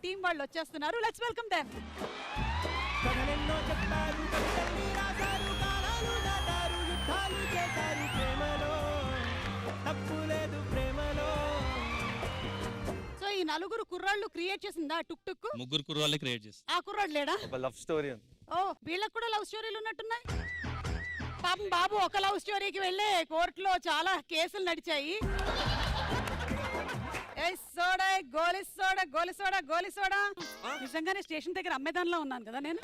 Team వాళ్ళు వచ్చేస్తున్నారు. Let's welcome them. కథలెన్నో చెప్పారు, కవితల్ని రాశారు, కాలాలు దాటారు, యుద్ధాలు చేశారు ప్రేమలో, తప్పు లేదు ప్రేమలో. సో ఈ నలుగురు కుర్రాళ్ళు క్రియేట్ చేసిందా టుక్ టుక్? ముగ్గురు కుర్రాళ్ళే క్రియేట్ చేసి. ఆ కుర్రాడు లేడా? ఒక లవ్ స్టోరీ ఉంది. ఓ వీళ్ళకి కూడా లవ్ స్టోరీలు ఉన్నట్టున్నాయి. పాపం బాబు ఒక లవ్ స్టోరీకి వెళ్ళే కోర్టులో చాలా కేసులు నడిచాయి. నిజంగానే స్టేషన్ దగ్గర అమ్మేదానిలో ఉన్నాను కదా నేను.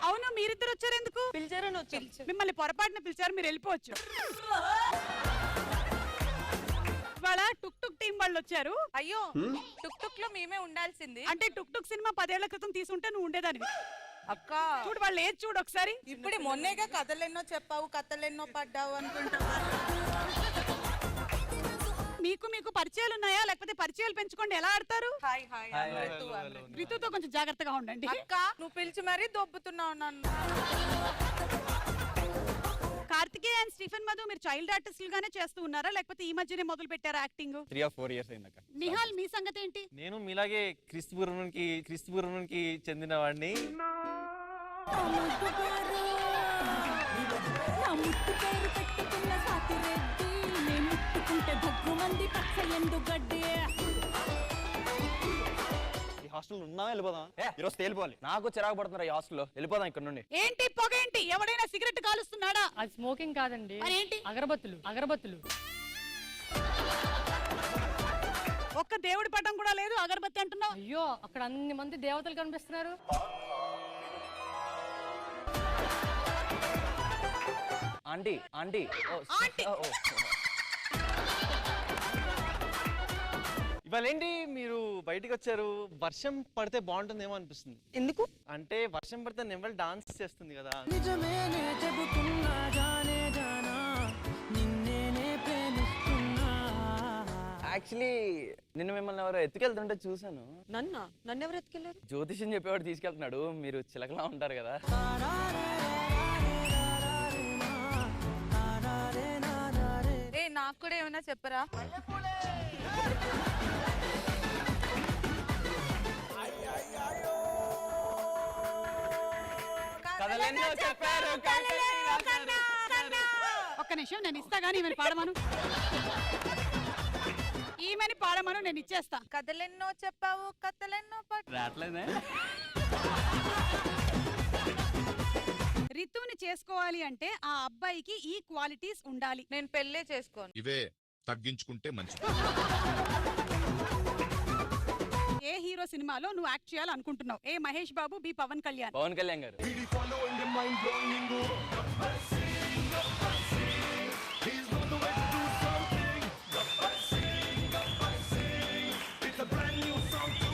అవును మీరిద్దరు వచ్చారు ఎందుకు? పిలిచారని వచ్చి మిమ్మల్ని పొరపాటున పిలిచారు, మీరు వెళ్ళిపోవచ్చు. ఇవాళ టుక్ టుక్ టీం వాళ్ళు వచ్చారు. అయ్యో టుక్ టుక్ లో మేమే ఉండాల్సింది. అంటే టుక్ టుక్ సినిమా 10 ఏళ్ల క్రితం తీసుంటే నువ్వు ఉండేదానివి. అక్క చూడు వాళ్ళు ఏది చూడు ఒకసారి. ఇప్పుడు మొన్నేగా కథలెన్నో చెప్పావు, కథలెన్నో పడ్డావు అనుకుంటా. మీకు మీకు పరిచయాలు ఉన్నాయా, లేకపోతే పరిచయాలు పెంచుకోండి? ఎలా ఆడతారు? హాయ్ హాయ్ రితుతో కొంచెం జాగ్రత్తగా ఉండండి. అక్క నువ్వు పిలిచి మరీ దొబ్బుతున్నావు నన్ను. కార్తికేయ అండ్ స్టీఫెన్ మధు మీరు చైల్డ్ ఆర్టిస్టులు గానే చేస్తూ ఉన్నారా, లేకపోతే ఈ మధ్యనే మొదలు పెట్టారా యాక్టింగ్? 3 or 4 years అయిందక్క. నిహాల్ మీ సంగతి ఏంటి? నేను మీలాగే క్రీస్తుపురానికి చెందిన వాడిని. ఈ హాస్టల్ ఉన్నా వెళ్ళిపోదాం. ఈరోజు తేలిపోవాలి. నాకు చిరాకు పడుతున్నారు ఈ హాస్టల్లో. వెళ్ళిపోదాం ఇక్కడ నుండి. ఏంటి పొగేంటి? ఎవడైనా సిగరెట్ కాలుస్తున్నాడా? అది స్మోకింగ్ కాదండి, మరేంటి? అగరబత్తులు. ఒక్క దేవుడి పటం కూడా లేదు, అగరబత్తి అంటున్నావు. అయ్యో అక్కడ అన్ని మంది దేవతలు కనిపిస్తున్నారు. ఆంటీ ఇవాళ ఏంటి మీరు బయటికి వచ్చారు? వర్షం పడితే బాగుంటుందేమో అనిపిస్తుంది. ఎందుకు? అంటే వర్షం పడితే నెమ్మల్ డాన్స్ చేస్తుంది కదా. నిజమేనే చెబుతున్నా జానే జానా, నిన్నేనే ప్రేమిస్తున్నా. యాక్చువల్లీ నిన్న మిమ్మల్ని ఎవరో ఎత్తుకెళ్తుంటే చూసాను. నన్ను ఎవరు ఎత్తుకెళ్ళారు? జ్యోతిష్యం చెప్పేవాడు తీసుకెళ్తున్నాడు. మీరు చిలకలా ఉంటారు కదా. ఏ నాకు కూడా ఏమైనా చెప్పరా? కథలెన్నో చెప్పారు, ఒక్క నిమిషం నేను ఇస్తా గానీ ఈమెని పాడమను. ఈమెని పాడమను, నేను ఇచ్చేస్తా. కథలెన్నో చెప్పావు, కథలెన్నో రాట్లేదే. రితుని చేసుకోవాలి అంటే ఆ అబ్బాయికి ఈ క్వాలిటీస్ ఉండాలి. నేను పెళ్ళే చేసుకోను. ఇవే తగ్గించుకుంటే మంచిది. ఏ హీరో సినిమాలో నువ్వు యాక్ట్ చేయాలనుకుంటున్నావు? ఏ మహేష్ బాబు, బి పవన్ కళ్యాణ్? పవన్ కళ్యాణ్ గారు.